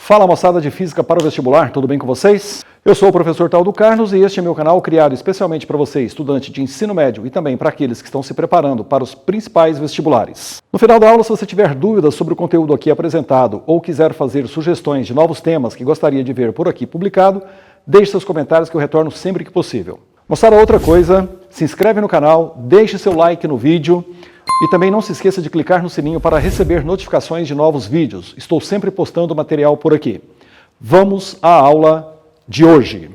Fala moçada de Física para o Vestibular, tudo bem com vocês? Eu sou o professor Taldo Carlos e este é meu canal criado especialmente para você, estudante de ensino médio e também para aqueles que estão se preparando para os principais vestibulares. No final da aula, se você tiver dúvidas sobre o conteúdo aqui apresentado ou quiser fazer sugestões de novos temas que gostaria de ver por aqui publicado, deixe seus comentários que eu retorno sempre que possível. Moçada, outra coisa, se inscreve no canal, deixe seu like no vídeo e também não se esqueça de clicar no sininho para receber notificações de novos vídeos. Estou sempre postando material por aqui. Vamos à aula de hoje.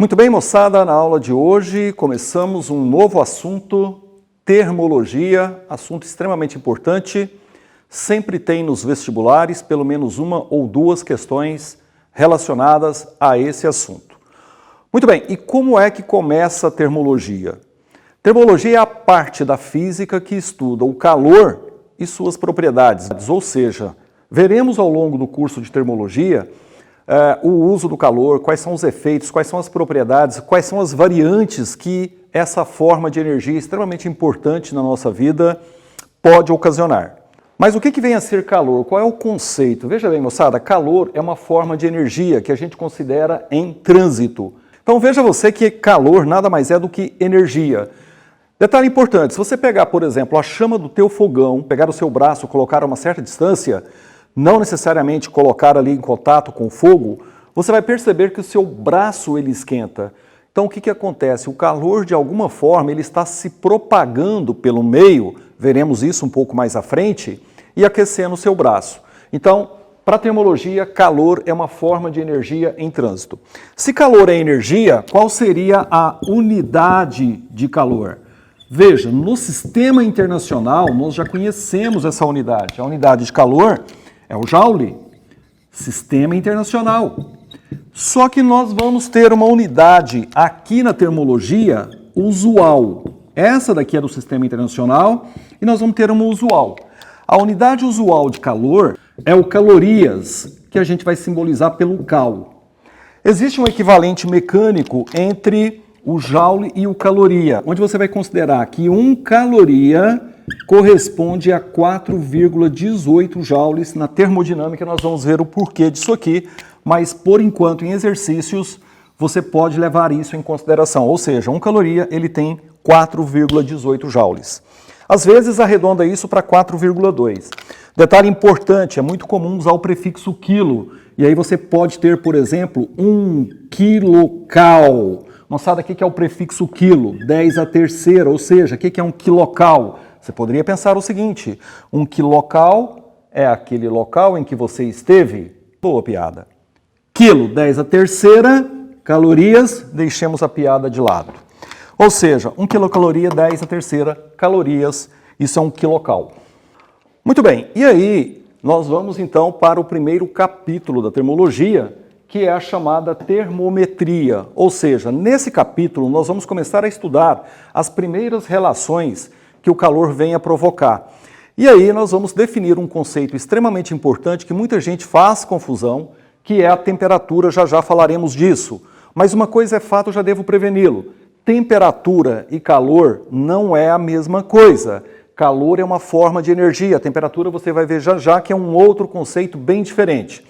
Muito bem, moçada, na aula de hoje começamos um novo assunto, termologia, assunto extremamente importante. Sempre tem nos vestibulares pelo menos uma ou duas questões relacionadas a esse assunto. Muito bem, e como é que começa a termologia? Termologia é a parte da física que estuda o calor e suas propriedades, ou seja, veremos ao longo do curso de termologia o uso do calor, quais são os efeitos, quais são as propriedades, quais são as variantes que essa forma de energia extremamente importante na nossa vida pode ocasionar. Mas o que vem a ser calor? Qual é o conceito? Veja bem, moçada, calor é uma forma de energia que a gente considera em trânsito. Então veja você que calor nada mais é do que energia. Detalhe importante, se você pegar, por exemplo, a chama do teu fogão, pegar o seu braço, colocar a uma certa distância, não necessariamente colocar ali em contato com o fogo, você vai perceber que o seu braço ele esquenta. Então o que acontece? O calor de alguma forma ele está se propagando pelo meio, veremos isso um pouco mais à frente, e aquecendo o seu braço. Então, para a termologia, calor é uma forma de energia em trânsito. Se calor é energia, qual seria a unidade de calor? Veja, no sistema internacional nós já conhecemos essa unidade. A unidade de calor é o Joule, sistema internacional. Só que nós vamos ter uma unidade aqui na termologia usual. Essa daqui é do sistema internacional e nós vamos ter uma usual. A unidade usual de calor é o calorias, que a gente vai simbolizar pelo cal. Existe um equivalente mecânico entre o Joule e o caloria, onde você vai considerar que 1 caloria corresponde a 4,18 joules. Na termodinâmica nós vamos ver o porquê disso aqui, mas por enquanto em exercícios você pode levar isso em consideração, ou seja, 1 caloria ele tem 4,18 joules. Às vezes arredonda isso para 4,2. Detalhe importante, é muito comum usar o prefixo quilo, e aí você pode ter, por exemplo, 1 quilocal. Moçada, o que é o prefixo quilo? 10 à terceira, ou seja, o que é um quilocal? Você poderia pensar o seguinte, um quilocal é aquele local em que você esteve. Boa piada. Quilo, 10 à terceira, calorias, deixemos a piada de lado. Ou seja, 1 quilocaloria, 10 à terceira, calorias, isso é um quilocal. Muito bem, e aí nós vamos então para o primeiro capítulo da termologia, que é a chamada termometria. Ou seja, nesse capítulo nós vamos começar a estudar as primeiras relações que o calor vem a provocar. E aí nós vamos definir um conceito extremamente importante que muita gente faz confusão, que é a temperatura, já falaremos disso. Mas uma coisa é fato, eu já devo preveni-lo. Temperatura e calor não é a mesma coisa. Calor é uma forma de energia, a temperatura você vai ver já que é um outro conceito bem diferente.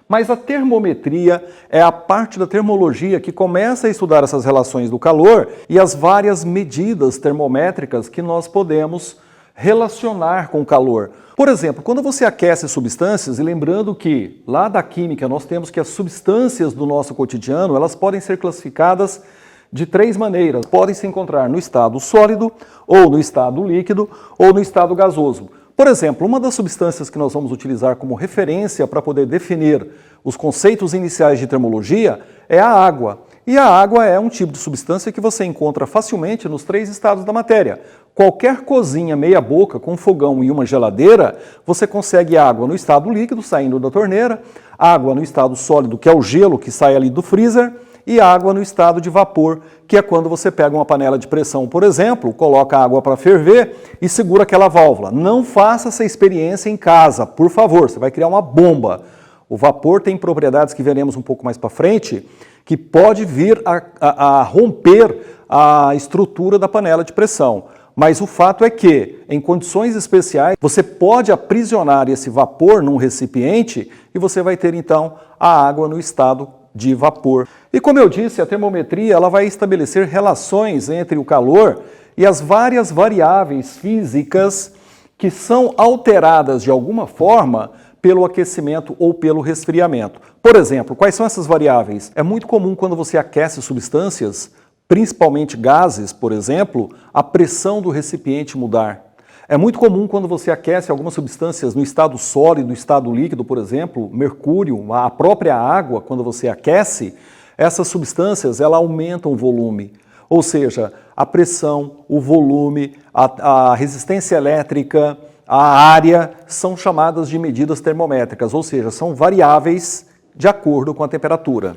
Mas a termometria é a parte da termologia que começa a estudar essas relações do calor e as várias medidas termométricas que nós podemos relacionar com o calor. Por exemplo, quando você aquece substâncias, e lembrando que lá da química nós temos que as substâncias do nosso cotidiano, elas podem ser classificadas de 3 maneiras. Podem se encontrar no estado sólido, ou no estado líquido, ou no estado gasoso. Por exemplo, uma das substâncias que nós vamos utilizar como referência para poder definir os conceitos iniciais de termologia é a água. E a água é um tipo de substância que você encontra facilmente nos 3 estados da matéria. Qualquer cozinha meia boca com fogão e uma geladeira, você consegue água no estado líquido, saindo da torneira, água no estado sólido, que é o gelo que sai ali do freezer, e água no estado de vapor, que é quando você pega uma panela de pressão, por exemplo, coloca a água para ferver e segura aquela válvula. Não faça essa experiência em casa, por favor, você vai criar uma bomba. O vapor tem propriedades que veremos um pouco mais para frente, que pode vir a romper a estrutura da panela de pressão. Mas o fato é que, em condições especiais, você pode aprisionar esse vapor num recipiente e você vai ter, então, a água no estado de vapor. E como eu disse, a termometria ela vai estabelecer relações entre o calor e as várias variáveis físicas que são alteradas de alguma forma pelo aquecimento ou pelo resfriamento. Por exemplo, quais são essas variáveis? É muito comum quando você aquece substâncias, principalmente gases, por exemplo, a pressão do recipiente mudar. É muito comum quando você aquece algumas substâncias no estado sólido, estado líquido, por exemplo, mercúrio, a própria água, quando você aquece, essas substâncias elas aumentam o volume. Ou seja, a pressão, o volume, a resistência elétrica, a área são chamadas de medidas termométricas, ou seja, são variáveis de acordo com a temperatura.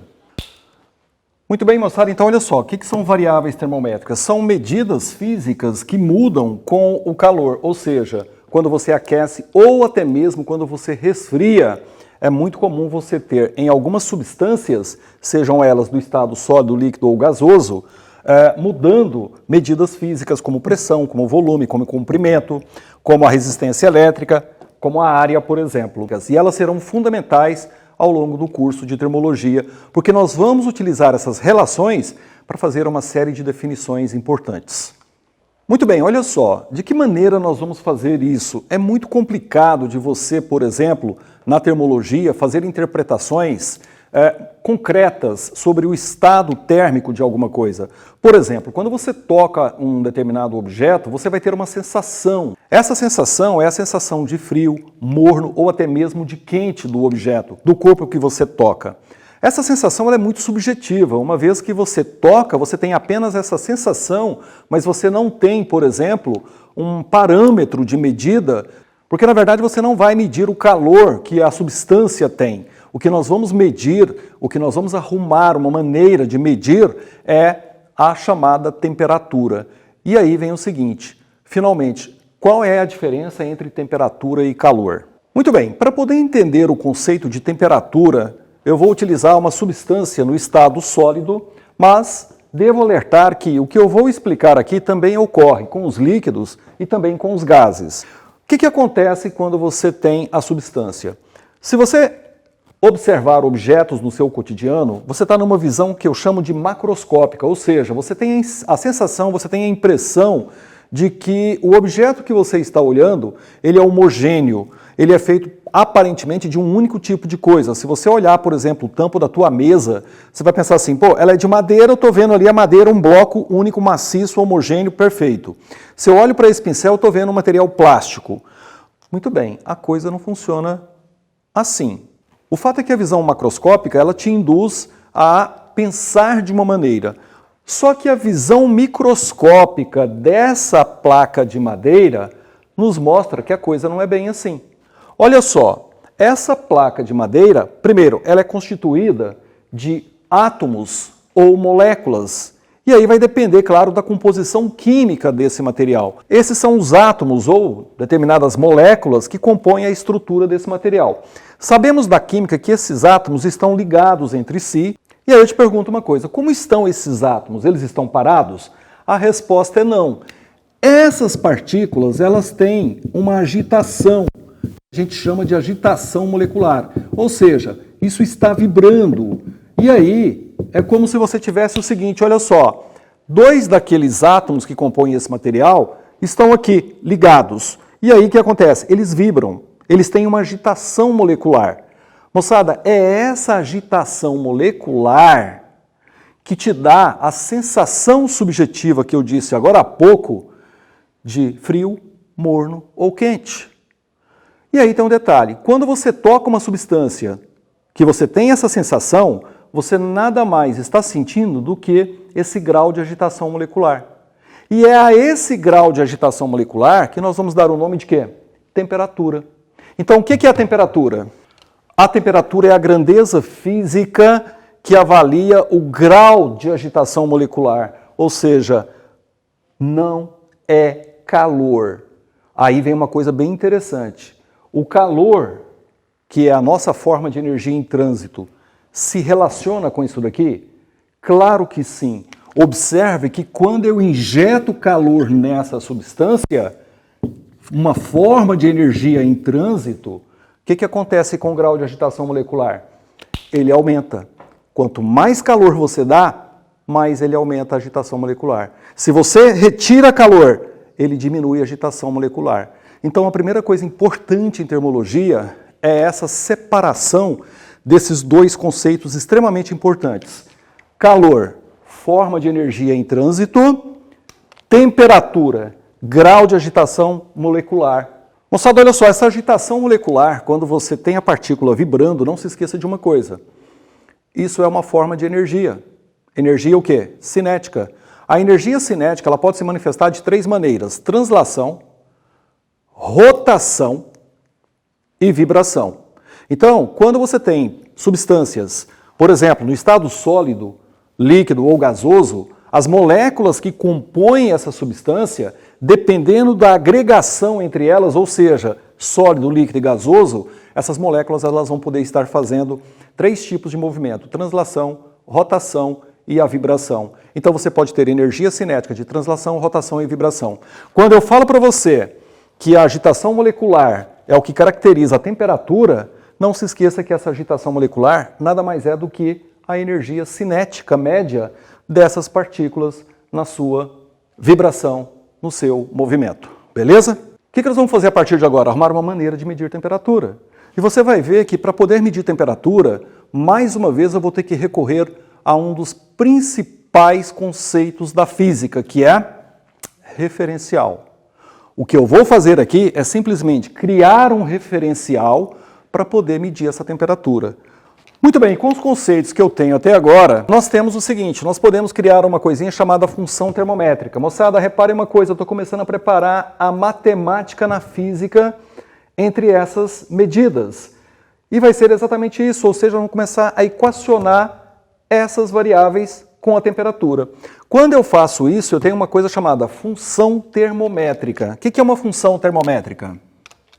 Muito bem, moçada, então olha só, o que são variáveis termométricas? São medidas físicas que mudam com o calor, ou seja, quando você aquece ou até mesmo quando você resfria, é muito comum você ter em algumas substâncias, sejam elas do estado sólido, líquido ou gasoso, mudando medidas físicas como pressão, como volume, como comprimento, como a resistência elétrica, como a área, por exemplo. E elas serão fundamentais ao longo do curso de termologia, porque nós vamos utilizar essas relações para fazer uma série de definições importantes. Muito bem, olha só, de que maneira nós vamos fazer isso? É muito complicado de você, por exemplo, na termologia, fazer interpretações concretas sobre o estado térmico de alguma coisa. Por exemplo, quando você toca um determinado objeto, você vai ter uma sensação. Essa sensação é a sensação de frio, morno ou até mesmo de quente do objeto, do corpo que você toca. Essa sensação ela é muito subjetiva. Uma vez que você toca, você tem apenas essa sensação, mas você não tem, por exemplo, um parâmetro de medida, porque na verdade você não vai medir o calor que a substância tem. O que nós vamos medir, o que nós vamos arrumar, uma maneira de medir é a chamada temperatura. E aí vem o seguinte, finalmente, qual é a diferença entre temperatura e calor? Muito bem, para poder entender o conceito de temperatura, eu vou utilizar uma substância no estado sólido, mas devo alertar que o que eu vou explicar aqui também ocorre com os líquidos e também com os gases. O que acontece quando você tem a substância? Se você observar objetos no seu cotidiano, você está numa visão que eu chamo de macroscópica, ou seja, você tem a sensação, você tem a impressão de que o objeto que você está olhando, ele é homogêneo, ele é feito aparentemente de um único tipo de coisa. Se você olhar, por exemplo, o tampo da tua mesa, você vai pensar assim, pô, ela é de madeira, eu estou vendo ali a madeira, um bloco único, maciço, homogêneo, perfeito. Se eu olho para esse pincel, eu estou vendo um material plástico. Muito bem, a coisa não funciona assim. O fato é que a visão macroscópica, ela te induz a pensar de uma maneira. Só que a visão microscópica dessa placa de madeira nos mostra que a coisa não é bem assim. Olha só, essa placa de madeira, primeiro, ela é constituída de átomos ou moléculas. E aí vai depender, claro, da composição química desse material. Esses são os átomos ou determinadas moléculas que compõem a estrutura desse material. Sabemos da química que esses átomos estão ligados entre si. E aí eu te pergunto uma coisa, como estão esses átomos? Eles estão parados? A resposta é não. Essas partículas, elas têm uma agitação, a gente chama de agitação molecular. Ou seja, isso está vibrando. E aí, é como se você tivesse o seguinte, olha só, dois daqueles átomos que compõem esse material estão aqui, ligados. E aí o que acontece? Eles vibram, eles têm uma agitação molecular. Moçada, é essa agitação molecular que te dá a sensação subjetiva que eu disse agora há pouco de frio, morno ou quente. E aí tem um detalhe, quando você toca uma substância que você tem essa sensação, você nada mais está sentindo do que esse grau de agitação molecular. E é a esse grau de agitação molecular que nós vamos dar o nome de quê? Temperatura. Então, o que é a temperatura? A temperatura é a grandeza física que avalia o grau de agitação molecular, ou seja, não é calor. Aí vem uma coisa bem interessante. O calor, que é a nossa forma de energia em trânsito, se relaciona com isso daqui? Claro que sim. Observe que quando eu injeto calor nessa substância, uma forma de energia em trânsito, o que acontece com o grau de agitação molecular? Ele aumenta. Quanto mais calor você dá, mais ele aumenta a agitação molecular. Se você retira calor, ele diminui a agitação molecular. Então, a primeira coisa importante em termologia é essa separação desses dois conceitos extremamente importantes. Calor, forma de energia em trânsito, temperatura, grau de agitação molecular. Moçada, olha só, essa agitação molecular, quando você tem a partícula vibrando, não se esqueça de uma coisa. Isso é uma forma de energia. Energia o quê? Cinética. A energia cinética ela pode se manifestar de três maneiras: translação, rotação e vibração. Então, quando você tem substâncias, por exemplo, no estado sólido, líquido ou gasoso, as moléculas que compõem essa substância, dependendo da agregação entre elas, ou seja, sólido, líquido e gasoso, essas moléculas elas vão poder estar fazendo três tipos de movimento: translação, rotação e a vibração. Então você pode ter energia cinética de translação, rotação e vibração. Quando eu falo para você que a agitação molecular é o que caracteriza a temperatura, não se esqueça que essa agitação molecular nada mais é do que a energia cinética média dessas partículas na sua vibração, no seu movimento. Beleza? O que nós vamos fazer a partir de agora? Arrumar uma maneira de medir temperatura. E você vai ver que para poder medir temperatura, mais uma vez eu vou ter que recorrer a um dos principais conceitos da física, que é referencial. O que eu vou fazer aqui é simplesmente criar um referencial para poder medir essa temperatura. Muito bem, com os conceitos que eu tenho até agora, nós temos o seguinte: nós podemos criar uma coisinha chamada função termométrica. Moçada, repare uma coisa, eu estou começando a preparar a matemática na física entre essas medidas. E vai ser exatamente isso, ou seja, vamos começar a equacionar essas variáveis com a temperatura. Quando eu faço isso, eu tenho uma coisa chamada função termométrica. O que é uma função termométrica?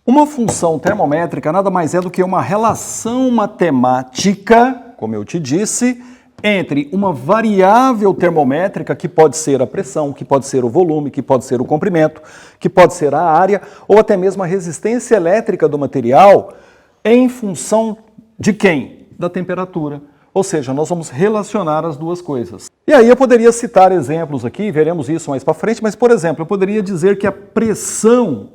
Uma função termométrica nada mais é do que uma relação matemática, como eu te disse, entre uma variável termométrica, que pode ser a pressão, que pode ser o volume, que pode ser o comprimento, que pode ser a área, ou até mesmo a resistência elétrica do material, em função de quem? Da temperatura. Ou seja, nós vamos relacionar as duas coisas. E aí eu poderia citar exemplos aqui, veremos isso mais para frente, mas, por exemplo, eu poderia dizer que a pressão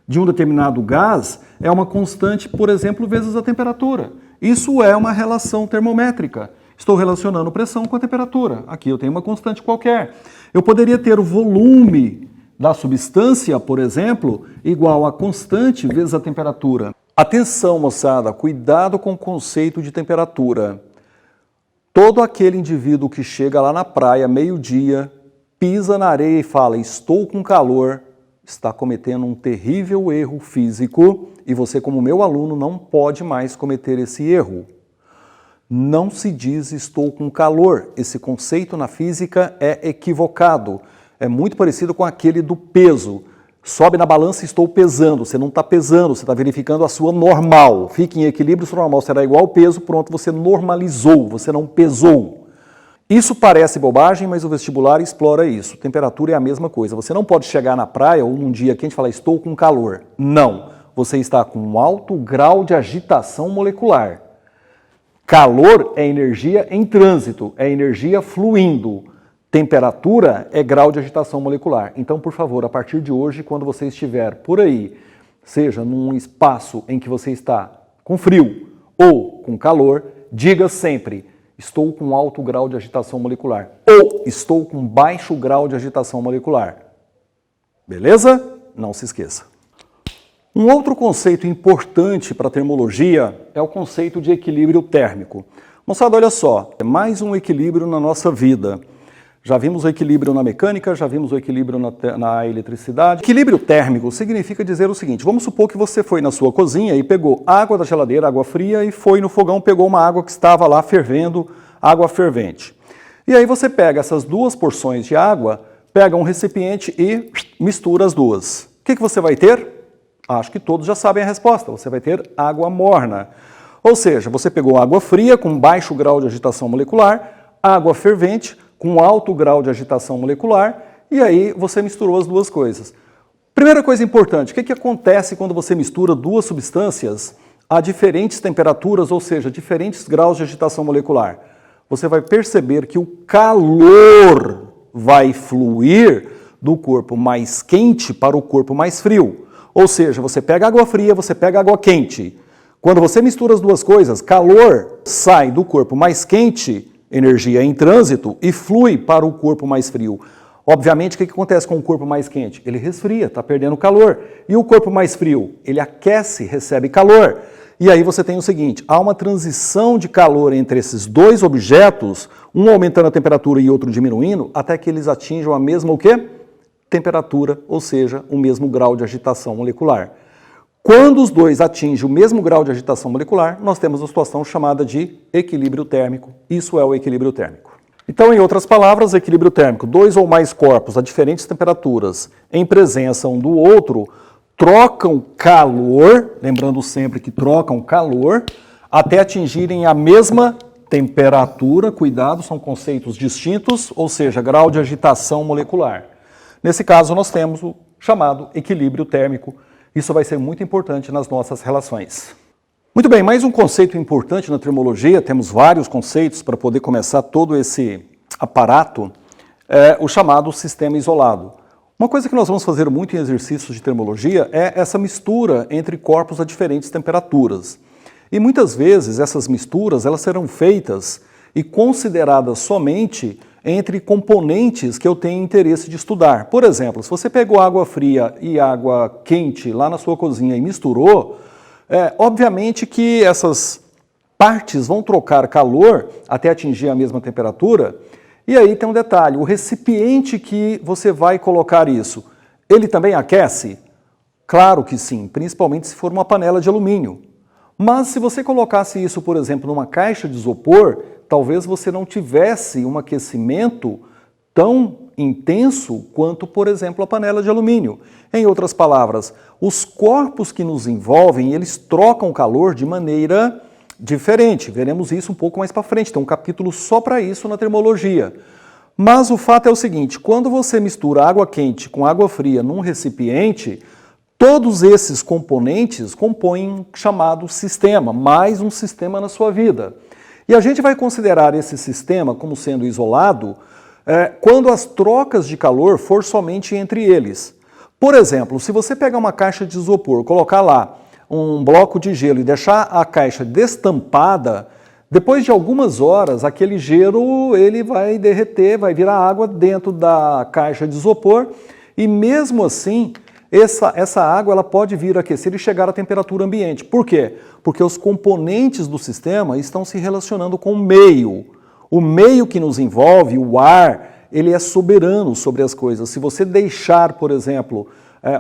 de um determinado gás é uma constante, por exemplo, vezes a temperatura. Isso é uma relação termométrica. Estou relacionando pressão com a temperatura. Aqui eu tenho uma constante qualquer. Eu poderia ter o volume da substância, por exemplo, igual a constante vezes a temperatura. Atenção, moçada, cuidado com o conceito de temperatura. Todo aquele indivíduo que chega lá na praia, meio-dia, pisa na areia e fala, estou com calor, está cometendo um terrível erro físico e você, como meu aluno, não pode mais cometer esse erro. Não se diz estou com calor. Esse conceito na física é equivocado. É muito parecido com aquele do peso. Sobe na balança, estou pesando. Você não está pesando, você está verificando a sua normal. Fique em equilíbrio, sua normal será igual ao peso, pronto, você normalizou, você não pesou. Isso parece bobagem, mas o vestibular explora isso. Temperatura é a mesma coisa. Você não pode chegar na praia ou num dia quente e falar, estou com calor. Não. Você está com um alto grau de agitação molecular. Calor é energia em trânsito, é energia fluindo. Temperatura é grau de agitação molecular. Então, por favor, a partir de hoje, quando você estiver por aí, seja num espaço em que você está com frio ou com calor, diga sempre, estou com alto grau de agitação molecular ou estou com baixo grau de agitação molecular. Beleza? Não se esqueça. Um outro conceito importante para a termologia é o conceito de equilíbrio térmico. Moçada, olha só, é mais um equilíbrio na nossa vida. Já vimos o equilíbrio na mecânica, já vimos o equilíbrio na eletricidade. Equilíbrio térmico significa dizer o seguinte, vamos supor que você foi na sua cozinha e pegou água da geladeira, água fria, e foi no fogão, pegou uma água que estava lá fervendo água fervente. E aí você pega essas duas porções de água, pega um recipiente e mistura as duas. O que você vai ter? Acho que todos já sabem a resposta. Você vai ter água morna. Ou seja, você pegou água fria com baixo grau de agitação molecular, água fervente com alto grau de agitação molecular, e aí você misturou as duas coisas. Primeira coisa importante, o que acontece quando você mistura duas substâncias a diferentes temperaturas, ou seja, diferentes graus de agitação molecular? Você vai perceber que o calor vai fluir do corpo mais quente para o corpo mais frio. Ou seja, você pega água fria, você pega água quente. Quando você mistura as duas coisas, calor sai do corpo mais quente, energia em trânsito, e flui para o corpo mais frio. Obviamente, o que acontece com o corpo mais quente? Ele resfria, está perdendo calor. E o corpo mais frio? Ele aquece, recebe calor. E aí você tem o seguinte, há uma transição de calor entre esses dois objetos, um aumentando a temperatura e outro diminuindo, até que eles atinjam a mesma o quê? Temperatura, ou seja, o mesmo grau de agitação molecular. Quando os dois atingem o mesmo grau de agitação molecular, nós temos a situação chamada de equilíbrio térmico. Isso é o equilíbrio térmico. Então, em outras palavras, equilíbrio térmico, dois ou mais corpos a diferentes temperaturas em presença um do outro, trocam calor, lembrando sempre que trocam calor, até atingirem a mesma temperatura, cuidado, são conceitos distintos, ou seja, grau de agitação molecular. Nesse caso, nós temos o chamado equilíbrio térmico. Isso vai ser muito importante nas nossas relações. Muito bem, mais um conceito importante na termologia, temos vários conceitos para poder começar todo esse aparato, é o chamado sistema isolado. Uma coisa que nós vamos fazer muito em exercícios de termologia é essa mistura entre corpos a diferentes temperaturas. E muitas vezes essas misturas elas serão feitas e consideradas somente entre componentes que eu tenho interesse de estudar. Por exemplo, se você pegou água fria e água quente lá na sua cozinha e misturou, obviamente que essas partes vão trocar calor até atingir a mesma temperatura. E aí tem um detalhe, o recipiente que você vai colocar isso, ele também aquece? Claro que sim, principalmente se for uma panela de alumínio. Mas se você colocasse isso, por exemplo, numa caixa de isopor, talvez você não tivesse um aquecimento tão intenso quanto, por exemplo, a panela de alumínio. Em outras palavras, os corpos que nos envolvem, eles trocam calor de maneira diferente. Veremos isso um pouco mais para frente, tem um capítulo só para isso na termologia. Mas o fato é o seguinte, quando você mistura água quente com água fria num recipiente, todos esses componentes compõem um chamado sistema, mais um sistema na sua vida. E a gente vai considerar esse sistema como sendo isolado quando as trocas de calor for somente entre eles. Por exemplo, se você pegar uma caixa de isopor, colocar lá um bloco de gelo e deixar a caixa destampada, depois de algumas horas, aquele gelo ele vai derreter, vai virar água dentro da caixa de isopor e mesmo assim, essa água ela pode vir a aquecer e chegar à temperatura ambiente. Por quê? Porque os componentes do sistema estão se relacionando com o meio. O meio que nos envolve, o ar, ele é soberano sobre as coisas. Se você deixar, por exemplo,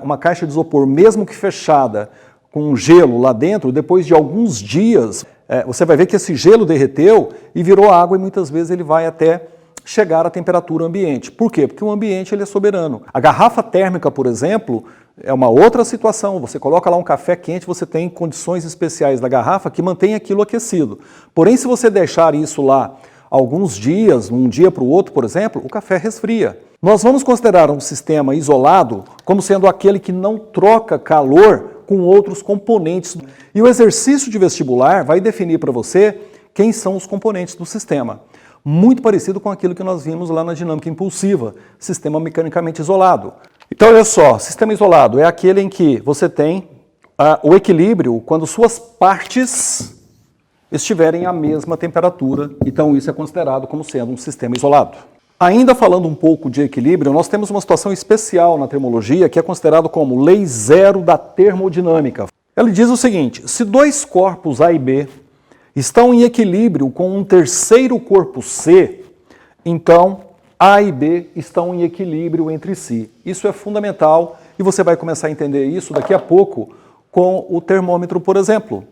uma caixa de isopor, mesmo que fechada, com gelo lá dentro, depois de alguns dias, você vai ver que esse gelo derreteu e virou água e muitas vezes ele vai até chegar à temperatura ambiente. Por quê? Porque o ambiente ele é soberano. A garrafa térmica, por exemplo, é uma outra situação. Você coloca lá um café quente, você tem condições especiais da garrafa que mantém aquilo aquecido. Porém, se você deixar isso lá alguns dias, um dia para o outro, por exemplo, o café resfria. Nós vamos considerar um sistema isolado como sendo aquele que não troca calor com outros componentes. E o exercício de vestibular vai definir para você quem são os componentes do sistema. Muito parecido com aquilo que nós vimos lá na dinâmica impulsiva, sistema mecanicamente isolado. Então, olha só, sistema isolado é aquele em que você tem o equilíbrio quando suas partes estiverem à mesma temperatura. Então, isso é considerado como sendo um sistema isolado. Ainda falando um pouco de equilíbrio, nós temos uma situação especial na termologia que é considerado como lei zero da termodinâmica. Ela diz o seguinte, se dois corpos A e B estão em equilíbrio com um terceiro corpo C, então A e B estão em equilíbrio entre si. Isso é fundamental e você vai começar a entender isso daqui a pouco com o termômetro, por exemplo.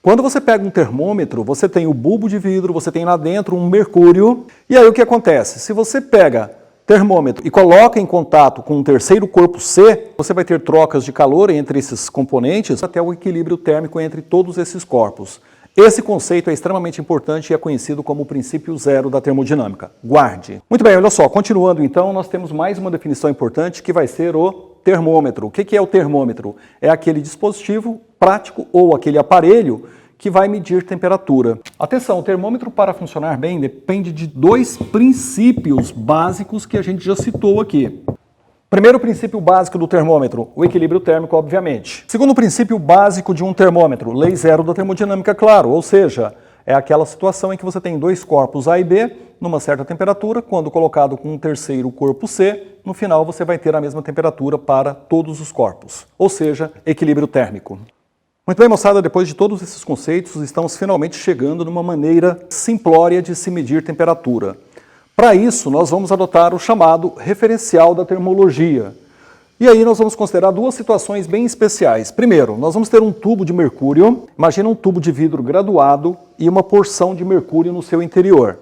Quando você pega um termômetro, você tem o bulbo de vidro, você tem lá dentro um mercúrio, e aí o que acontece? Se você pega termômetro e coloca em contato com um terceiro corpo C, você vai ter trocas de calor entre esses componentes até o equilíbrio térmico entre todos esses corpos. Esse conceito é extremamente importante e é conhecido como o princípio zero da termodinâmica. Guarde. Muito bem, olha só, continuando então, nós temos mais uma definição importante que vai ser o termômetro. O que é o termômetro? É aquele dispositivo prático ou aquele aparelho que vai medir temperatura. Atenção, o termômetro para funcionar bem depende de dois princípios básicos que a gente já citou aqui. Primeiro princípio básico do termômetro, o equilíbrio térmico, obviamente. Segundo princípio básico de um termômetro, lei zero da termodinâmica, claro, ou seja, é aquela situação em que você tem dois corpos A e B numa certa temperatura, quando colocado com um terceiro corpo C, no final você vai ter a mesma temperatura para todos os corpos, ou seja, equilíbrio térmico. Muito bem, moçada, depois de todos esses conceitos, estamos finalmente chegando numa maneira simplória de se medir temperatura. Para isso, nós vamos adotar o chamado referencial da termologia. E aí nós vamos considerar duas situações bem especiais. Primeiro, nós vamos ter um tubo de mercúrio, imagina um tubo de vidro graduado e uma porção de mercúrio no seu interior.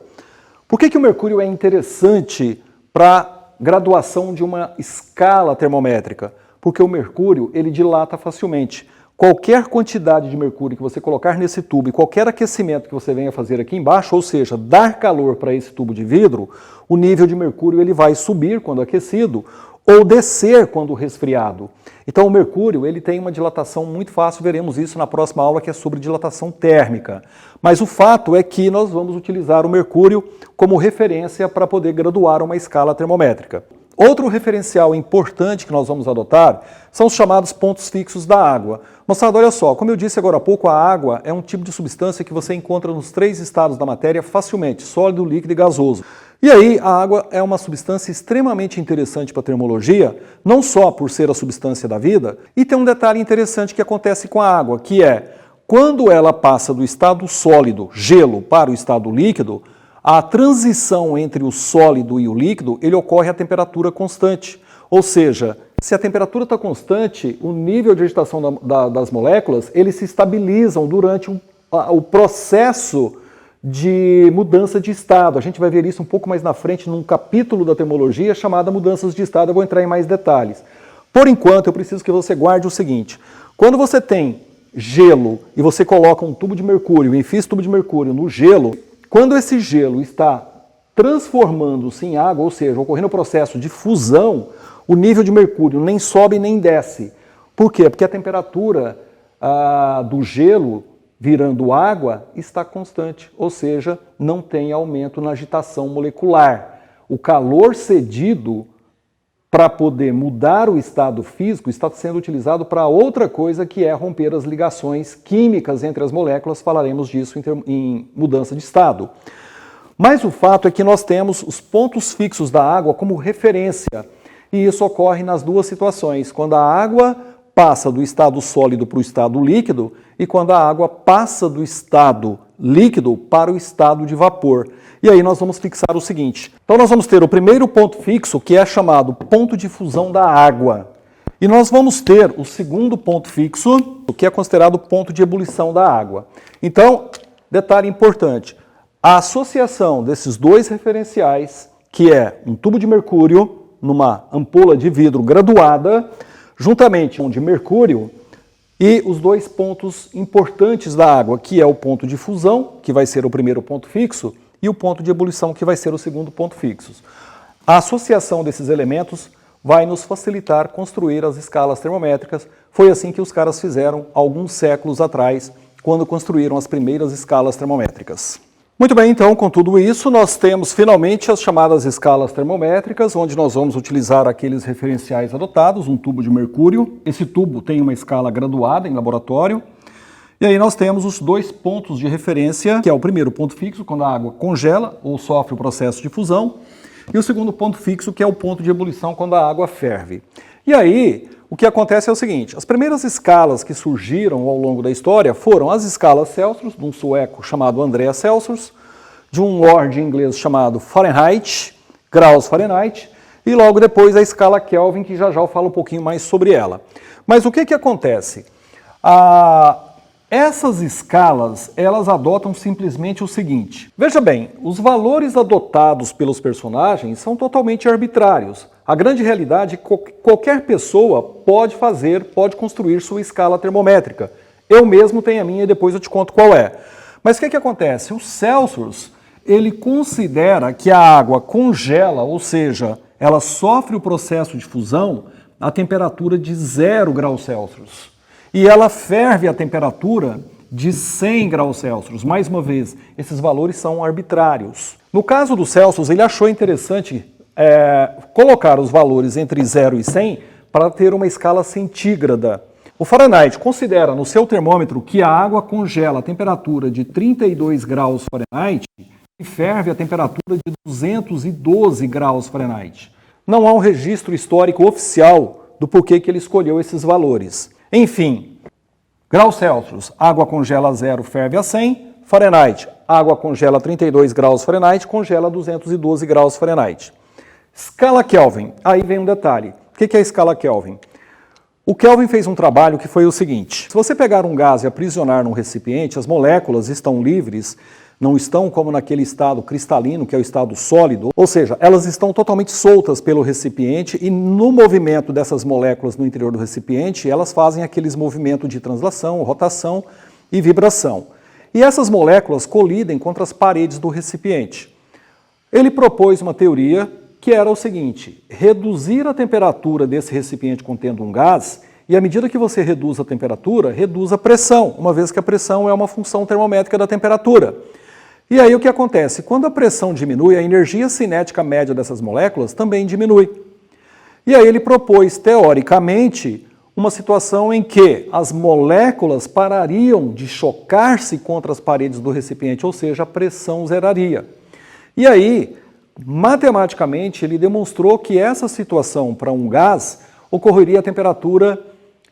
Por que o mercúrio é interessante para a graduação de uma escala termométrica? Porque o mercúrio, ele dilata facilmente. Qualquer quantidade de mercúrio que você colocar nesse tubo e qualquer aquecimento que você venha fazer aqui embaixo, ou seja, dar calor para esse tubo de vidro, o nível de mercúrio ele vai subir quando aquecido ou descer quando resfriado. Então o mercúrio ele tem uma dilatação muito fácil, veremos isso na próxima aula que é sobre dilatação térmica. Mas o fato é que nós vamos utilizar o mercúrio como referência para poder graduar uma escala termométrica. Outro referencial importante que nós vamos adotar são os chamados pontos fixos da água. Moçada, olha só, como eu disse agora há pouco, a água é um tipo de substância que você encontra nos três estados da matéria facilmente, sólido, líquido e gasoso. E aí, a água é uma substância extremamente interessante para a termologia, não só por ser a substância da vida, e tem um detalhe interessante que acontece com a água, que é, quando ela passa do estado sólido, gelo, para o estado líquido, a transição entre o sólido e o líquido, ele ocorre a temperatura constante. Ou seja, se a temperatura está constante, o nível de agitação das moléculas, eles se estabilizam durante o processo de mudança de estado. A gente vai ver isso um pouco mais na frente num capítulo da termologia chamado mudanças de estado, eu vou entrar em mais detalhes. Por enquanto, eu preciso que você guarde o seguinte, quando você tem gelo e você coloca um tubo de mercúrio, enfia esse tubo de mercúrio no gelo, quando esse gelo está transformando-se em água, ou seja, ocorrendo o processo de fusão, o nível de mercúrio nem sobe nem desce. Por quê? Porque a temperatura do gelo virando água está constante, ou seja, não tem aumento na agitação molecular. O calor cedido para poder mudar o estado físico está sendo utilizado para outra coisa que é romper as ligações químicas entre as moléculas, falaremos disso em mudança de estado. Mas o fato é que nós temos os pontos fixos da água como referência, e isso ocorre nas duas situações, quando a água passa do estado sólido para o estado líquido e quando a água passa do estado líquido para o estado de vapor. E aí nós vamos fixar o seguinte. Então nós vamos ter o primeiro ponto fixo, que é chamado ponto de fusão da água. E nós vamos ter o segundo ponto fixo, que é considerado ponto de ebulição da água. Então, detalhe importante, a associação desses dois referenciais, que é um tubo de mercúrio numa ampola de vidro graduada, juntamente com um de mercúrio, e os dois pontos importantes da água, que é o ponto de fusão, que vai ser o primeiro ponto fixo, e o ponto de ebulição, que vai ser o segundo ponto fixo. A associação desses elementos vai nos facilitar construir as escalas termométricas. Foi assim que os caras fizeram alguns séculos atrás, quando construíram as primeiras escalas termométricas. Muito bem, então, com tudo isso, nós temos finalmente as chamadas escalas termométricas, onde nós vamos utilizar aqueles referenciais adotados, um tubo de mercúrio. Esse tubo tem uma escala graduada em laboratório. E aí nós temos os dois pontos de referência, que é o primeiro ponto fixo, quando a água congela ou sofre o processo de fusão, e o segundo ponto fixo, que é o ponto de ebulição, quando a água ferve. E aí, o que acontece é o seguinte, as primeiras escalas que surgiram ao longo da história foram as escalas Celsius, de um sueco chamado Andreas Celsius, de um lord inglês chamado Fahrenheit, graus Fahrenheit, e logo depois a escala Kelvin, que já eu falo um pouquinho mais sobre ela. Mas o que acontece? Essas escalas, elas adotam simplesmente o seguinte. Veja bem, os valores adotados pelos personagens são totalmente arbitrários. A grande realidade é que qualquer pessoa pode construir sua escala termométrica. Eu mesmo tenho a minha e depois eu te conto qual é. Mas o que acontece? O Celsius, ele considera que a água congela, ou seja, ela sofre o processo de fusão a temperatura de 0 graus Celsius. E ela ferve a temperatura de 100 graus Celsius. Mais uma vez, esses valores são arbitrários. No caso do Celsius, ele achou interessante colocar os valores entre 0 e 100 para ter uma escala centígrada. O Fahrenheit considera no seu termômetro que a água congela a temperatura de 32 graus Fahrenheit e ferve a temperatura de 212 graus Fahrenheit. Não há um registro histórico oficial do porquê que ele escolheu esses valores. Enfim, graus Celsius, água congela a 0, ferve a 100. Fahrenheit, água congela a 32 graus Fahrenheit, congela a 212 graus Fahrenheit. Escala Kelvin, aí vem um detalhe. O que é a escala Kelvin? O Kelvin fez um trabalho que foi o seguinte. Se você pegar um gás e aprisionar num recipiente, as moléculas estão livres, não estão como naquele estado cristalino, que é o estado sólido, ou seja, elas estão totalmente soltas pelo recipiente e no movimento dessas moléculas no interior do recipiente, elas fazem aqueles movimentos de translação, rotação e vibração. E essas moléculas colidem contra as paredes do recipiente. Ele propôs uma teoria que era o seguinte: reduzir a temperatura desse recipiente contendo um gás e à medida que você reduz a temperatura, reduz a pressão, uma vez que a pressão é uma função termométrica da temperatura. E aí o que acontece? Quando a pressão diminui, a energia cinética média dessas moléculas também diminui. E aí ele propôs, teoricamente, uma situação em que as moléculas parariam de chocar-se contra as paredes do recipiente, ou seja, a pressão zeraria. E aí, matematicamente, ele demonstrou que essa situação para um gás ocorreria a temperatura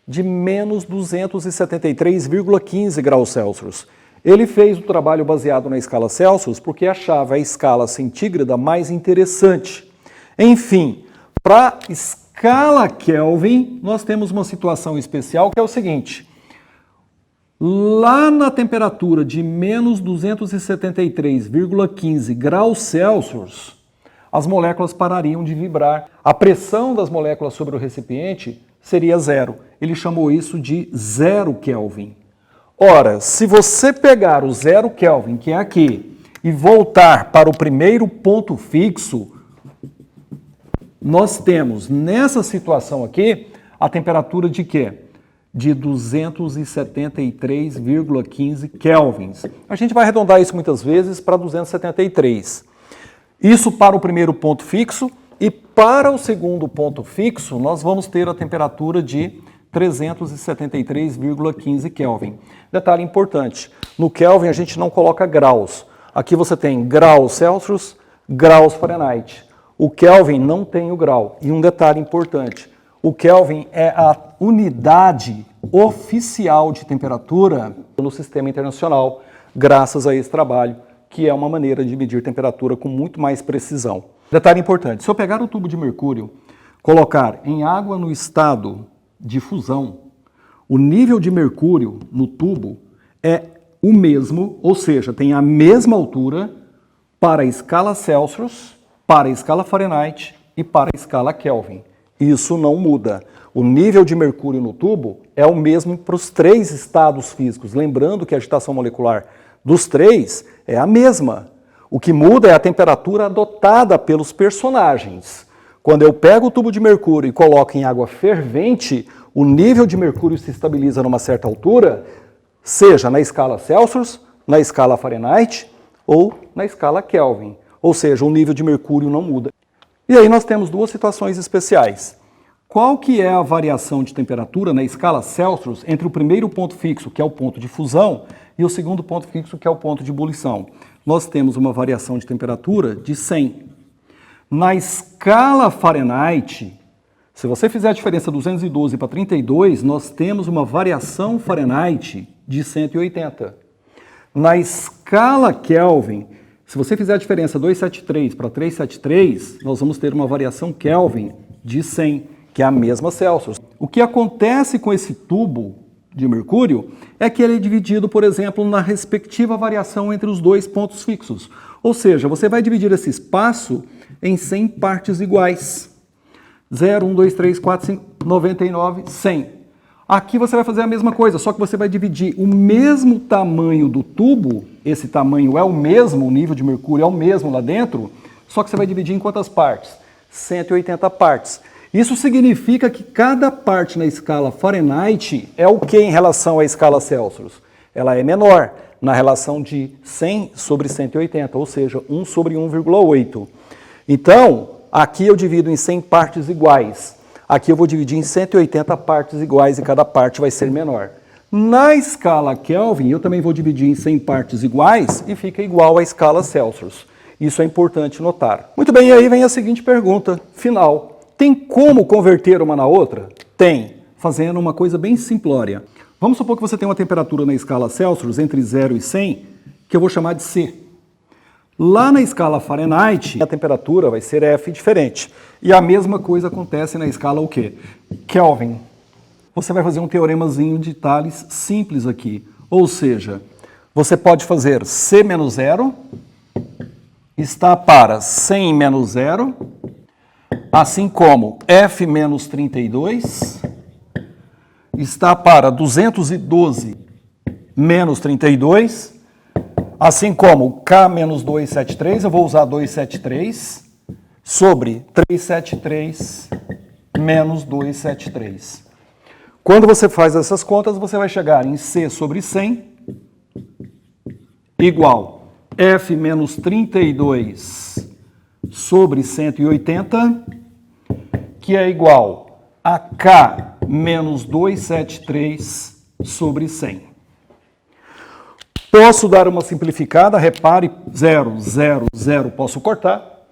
de menos 273,15 graus Celsius. Ele fez o trabalho baseado na escala Celsius porque achava a escala centígrada mais interessante. Enfim, para a escala Kelvin, nós temos uma situação especial que é o seguinte. Lá na temperatura de menos 273,15 graus Celsius, as moléculas parariam de vibrar. A pressão das moléculas sobre o recipiente seria zero. Ele chamou isso de 0 Kelvin. Ora, se você pegar o 0 Kelvin, que é aqui, e voltar para o primeiro ponto fixo, nós temos nessa situação aqui a temperatura de quê? De 273,15 kelvins. A gente vai arredondar isso muitas vezes para 273. Isso para o primeiro ponto fixo e para o segundo ponto fixo nós vamos ter a temperatura de 373,15 Kelvin. Detalhe importante, no Kelvin a gente não coloca graus. Aqui você tem graus Celsius, graus Fahrenheit. O Kelvin não tem o grau. E um detalhe importante, o Kelvin é a unidade oficial de temperatura no sistema internacional, graças a esse trabalho, que é uma maneira de medir temperatura com muito mais precisão. Detalhe importante, se eu pegar o tubo de mercúrio, colocar em água no estado de fusão, o nível de mercúrio no tubo é o mesmo, ou seja, tem a mesma altura para a escala Celsius, para a escala Fahrenheit e para a escala Kelvin. Isso não muda. O nível de mercúrio no tubo é o mesmo para os três estados físicos. Lembrando que a agitação molecular dos três é a mesma. O que muda é a temperatura adotada pelos personagens. Quando eu pego o tubo de mercúrio e coloco em água fervente, o nível de mercúrio se estabiliza numa certa altura, seja na escala Celsius, na escala Fahrenheit ou na escala Kelvin. Ou seja, o nível de mercúrio não muda. E aí nós temos duas situações especiais. Qual que é a variação de temperatura na escala Celsius entre o primeiro ponto fixo, que é o ponto de fusão, e o segundo ponto fixo, que é o ponto de ebulição? Nós temos uma variação de temperatura de 100. Na escala Fahrenheit, se você fizer a diferença 212 para 32, nós temos uma variação Fahrenheit de 180. Na escala Kelvin, se você fizer a diferença 273 para 373, nós vamos ter uma variação Kelvin de 100, que é a mesma Celsius. O que acontece com esse tubo de mercúrio é que ele é dividido, por exemplo, na respectiva variação entre os dois pontos fixos. Ou seja, você vai dividir esse espaço em 100 partes iguais. 0, 1, 2, 3, 4, 5, 99, 100. Aqui você vai fazer a mesma coisa, só que você vai dividir o mesmo tamanho do tubo, esse tamanho é o mesmo, o nível de mercúrio é o mesmo lá dentro, só que você vai dividir em quantas partes? 180 partes. Isso significa que cada parte na escala Fahrenheit é o que em relação à escala Celsius? Ela é menor, na relação de 100 sobre 180, ou seja, 1 sobre 1,8. Então, aqui eu divido em 100 partes iguais. Aqui eu vou dividir em 180 partes iguais e cada parte vai ser menor. Na escala Kelvin, eu também vou dividir em 100 partes iguais e fica igual à escala Celsius. Isso é importante notar. Muito bem, e aí vem a seguinte pergunta final. Tem como converter uma na outra? Tem, fazendo uma coisa bem simplória. Vamos supor que você tem uma temperatura na escala Celsius entre 0 e 100, que eu vou chamar de C. Lá na escala Fahrenheit, a temperatura vai ser F diferente. E a mesma coisa acontece na escala o quê? Kelvin. Você vai fazer um teoremazinho de Thales simples aqui. Ou seja, você pode fazer C menos 0 está para 100 menos 0, assim como F menos 32 está para 212 menos 32, assim como K menos 273, eu vou usar 273, sobre 373 menos 273. Quando você faz essas contas, você vai chegar em C sobre 100 igual F menos 32 sobre 180, que é igual a K menos 273 sobre 100. Posso dar uma simplificada, repare, 0, 0, 0, posso cortar.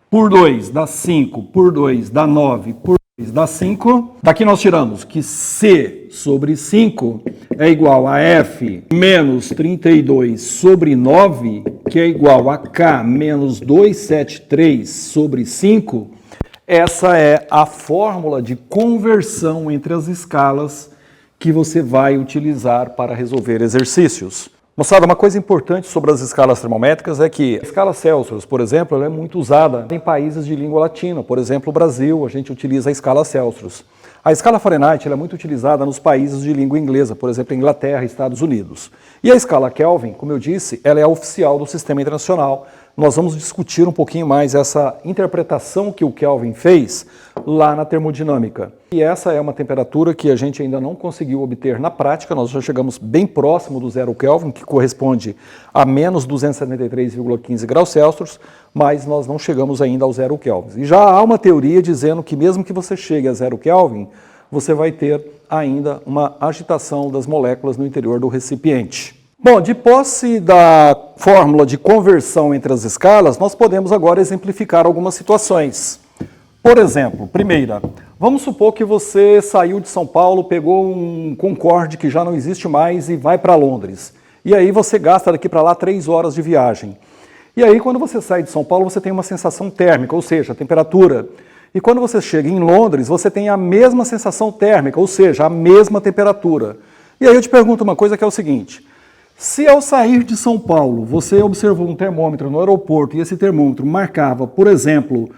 Por 2 dá 5, por 2 dá 9, por 2 dá 5. Daqui nós tiramos que C sobre 5 é igual a F menos 32 sobre 9, que é igual a K menos 273 sobre 5. Essa é a fórmula de conversão entre as escalas que você vai utilizar para resolver exercícios. Moçada, uma coisa importante sobre as escalas termométricas é que a escala Celsius, por exemplo, ela é muito usada em países de língua latina. Por exemplo, o Brasil, a gente utiliza a escala Celsius. A escala Fahrenheit ela é muito utilizada nos países de língua inglesa, por exemplo, Inglaterra e Estados Unidos. E a escala Kelvin, como eu disse, ela é a oficial do sistema internacional. Nós vamos discutir um pouquinho mais essa interpretação que o Kelvin fez lá na termodinâmica. E essa é uma temperatura que a gente ainda não conseguiu obter na prática, nós já chegamos bem próximo do zero Kelvin, que corresponde a menos 273,15 graus Celsius, mas nós não chegamos ainda ao zero Kelvin. E já há uma teoria dizendo que mesmo que você chegue a zero Kelvin, você vai ter ainda uma agitação das moléculas no interior do recipiente. Bom, de posse da fórmula de conversão entre as escalas, nós podemos agora exemplificar algumas situações. Por exemplo, primeira, vamos supor que você saiu de São Paulo, pegou um Concorde que já não existe mais e vai para Londres. E aí você gasta daqui para lá 3 horas de viagem. E aí quando você sai de São Paulo, você tem uma sensação térmica, ou seja, a temperatura. E quando você chega em Londres, você tem a mesma sensação térmica, ou seja, a mesma temperatura. E aí eu te pergunto uma coisa que é o seguinte: se ao sair de São Paulo, você observou um termômetro no aeroporto e esse termômetro marcava, por exemplo,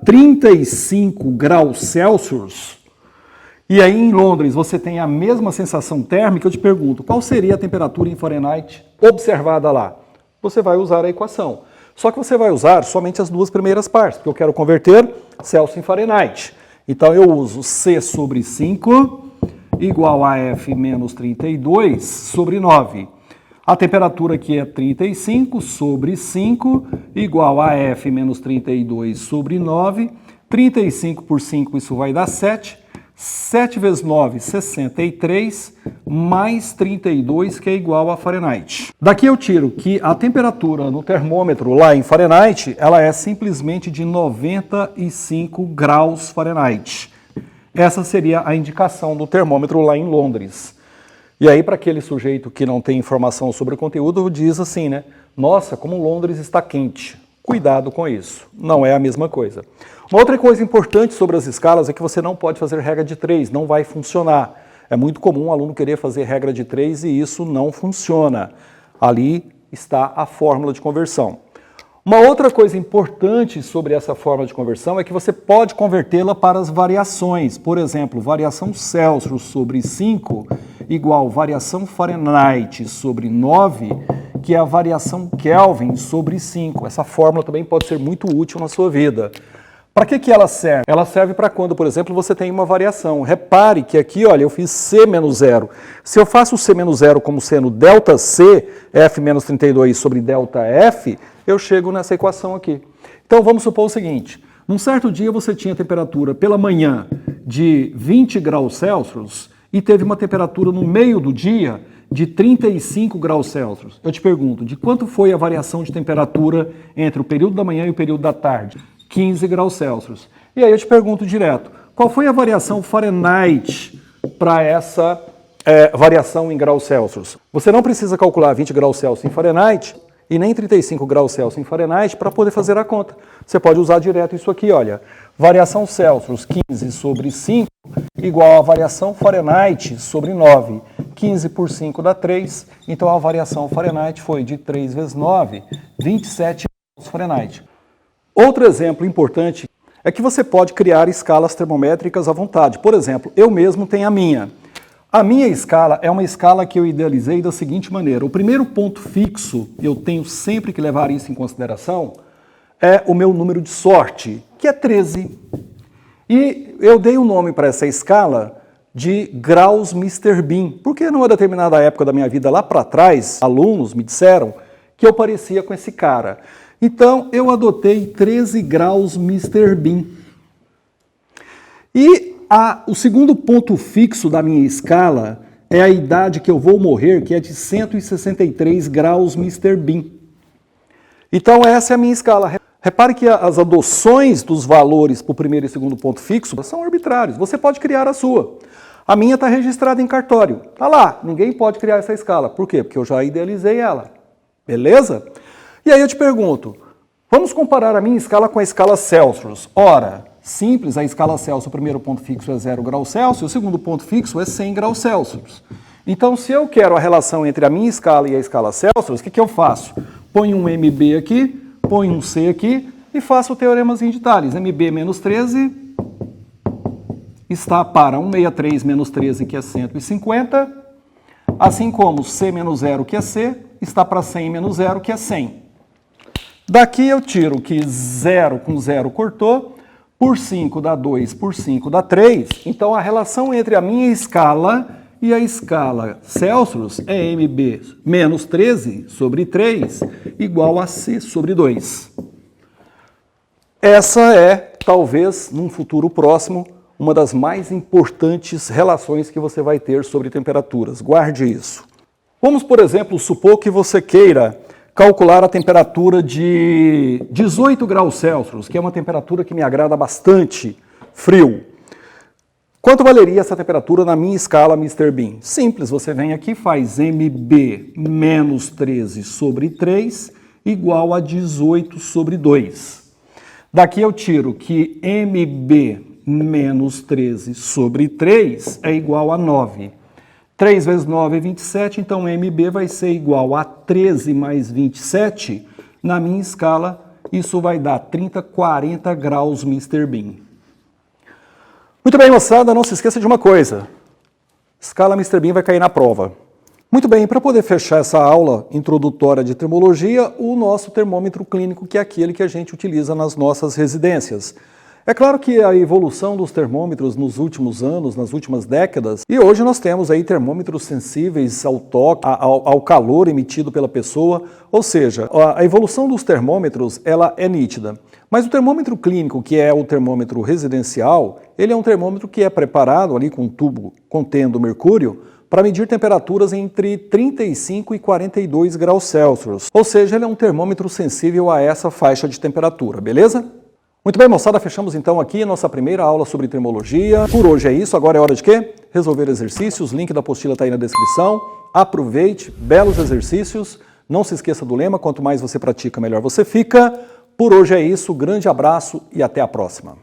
35 graus Celsius, e aí em Londres você tem a mesma sensação térmica, eu te pergunto, qual seria a temperatura em Fahrenheit observada lá? Você vai usar a equação. Só que você vai usar somente as duas primeiras partes, porque eu quero converter Celsius em Fahrenheit. Então eu uso C sobre 5 igual a F menos 32 sobre 9. A temperatura aqui é 35 sobre 5 igual a F menos 32 sobre 9. 35 por 5, isso vai dar 7. 7 vezes 9, 63, mais 32, que é igual a Fahrenheit. Daqui eu tiro que a temperatura no termômetro lá em Fahrenheit, ela é simplesmente de 95 graus Fahrenheit. Essa seria a indicação do termômetro lá em Londres. E aí, para aquele sujeito que não tem informação sobre o conteúdo, diz assim, né? Nossa, como Londres está quente. Cuidado com isso. Não é a mesma coisa. Uma outra coisa importante sobre as escalas é que você não pode fazer regra de 3, não vai funcionar. É muito comum o aluno querer fazer regra de 3 e isso não funciona. Ali está a fórmula de conversão. Uma outra coisa importante sobre essa fórmula de conversão é que você pode convertê-la para as variações. Por exemplo, variação Celsius sobre 5 igual variação Fahrenheit sobre 9, que é a variação Kelvin sobre 5. Essa fórmula também pode ser muito útil na sua vida. Para que ela serve? Ela serve para quando, por exemplo, você tem uma variação. Repare que aqui, olha, eu fiz C menos 0. Se eu faço C menos 0 como sendo ΔC, F menos 32 sobre ΔF, eu chego nessa equação aqui. Então vamos supor o seguinte, num certo dia você tinha temperatura pela manhã de 20 graus Celsius e teve uma temperatura no meio do dia de 35 graus Celsius. Eu te pergunto, de quanto foi a variação de temperatura entre o período da manhã e o período da tarde? 15 graus Celsius. E aí eu te pergunto direto, qual foi a variação Fahrenheit para essa variação em graus Celsius? Você não precisa calcular 20 graus Celsius em Fahrenheit e nem 35 graus Celsius em Fahrenheit para poder fazer a conta. Você pode usar direto isso aqui, olha. Variação Celsius 15 sobre 5 igual a variação Fahrenheit sobre 9. 15 por 5 dá 3, então a variação Fahrenheit foi de 3 vezes 9, 27 graus Fahrenheit. Outro exemplo importante é que você pode criar escalas termométricas à vontade. Por exemplo, eu mesmo tenho a minha. A minha escala é uma escala que eu idealizei da seguinte maneira. O primeiro ponto fixo, eu tenho sempre que levar isso em consideração, é o meu número de sorte, que é 13. E eu dei o nome para essa escala de graus Mr. Bean, porque numa determinada época da minha vida lá para trás, alunos me disseram que eu parecia com esse cara. Então, eu adotei 13 graus Mr. Bean. E o segundo ponto fixo da minha escala é a idade que eu vou morrer, que é de 163 graus Mr. Bean. Então, essa é a minha escala. Repare que as adoções dos valores para o primeiro e segundo ponto fixo são arbitrários. Você pode criar a sua. A minha está registrada em cartório. Está lá, ninguém pode criar essa escala. Por quê? Porque eu já idealizei ela. Beleza? E aí eu te pergunto, vamos comparar a minha escala com a escala Celsius. Ora, simples, a escala Celsius, o primeiro ponto fixo é 0 graus Celsius, o segundo ponto fixo é 100 graus Celsius. Então, se eu quero a relação entre a minha escala e a escala Celsius, o que eu faço? Ponho um MB aqui, ponho um C aqui e faço o teoremazinho de Tales. MB menos 13 está para 163 menos 13, que é 150, assim como C menos 0, que é C, está para 100 menos 0, que é 100. Daqui eu tiro que 0 com 0 cortou, por 5 dá 2, por 5 dá 3. Então a relação entre a minha escala e a escala Celsius é MB menos 13 sobre 3 igual a C sobre 2. Essa é, talvez, num futuro próximo, uma das mais importantes relações que você vai ter sobre temperaturas. Guarde isso. Vamos, por exemplo, supor que você queira calcular a temperatura de 18 graus Celsius, que é uma temperatura que me agrada bastante, frio. Quanto valeria essa temperatura na minha escala Mr. Bean? Simples, você vem aqui e faz MB menos 13 sobre 3 igual a 18 sobre 2. Daqui eu tiro que MB menos 13 sobre 3 é igual a 9. 3 vezes 9 é 27, então MB vai ser igual a 13 mais 27. Na minha escala, isso vai dar 30, 40 graus Mr. Bean. Muito bem, moçada, não se esqueça de uma coisa. Escala Mr. Bean vai cair na prova. Muito bem, para poder fechar essa aula introdutória de termologia, o nosso termômetro clínico, que é aquele que a gente utiliza nas nossas residências. É claro que a evolução dos termômetros nos últimos anos, nas últimas décadas, e hoje nós temos aí termômetros sensíveis ao toque, ao calor emitido pela pessoa, ou seja, a evolução dos termômetros ela é nítida. Mas o termômetro clínico, que é o termômetro residencial, ele é um termômetro que é preparado ali com um tubo contendo mercúrio para medir temperaturas entre 35 e 42 graus Celsius. Ou seja, ele é um termômetro sensível a essa faixa de temperatura, beleza? Muito bem, moçada, fechamos então aqui a nossa primeira aula sobre termologia. Por hoje é isso, agora é hora de quê? Resolver exercícios, link da apostila está aí na descrição. Aproveite, belos exercícios. Não se esqueça do lema, quanto mais você pratica, melhor você fica. Por hoje é isso, grande abraço e até a próxima.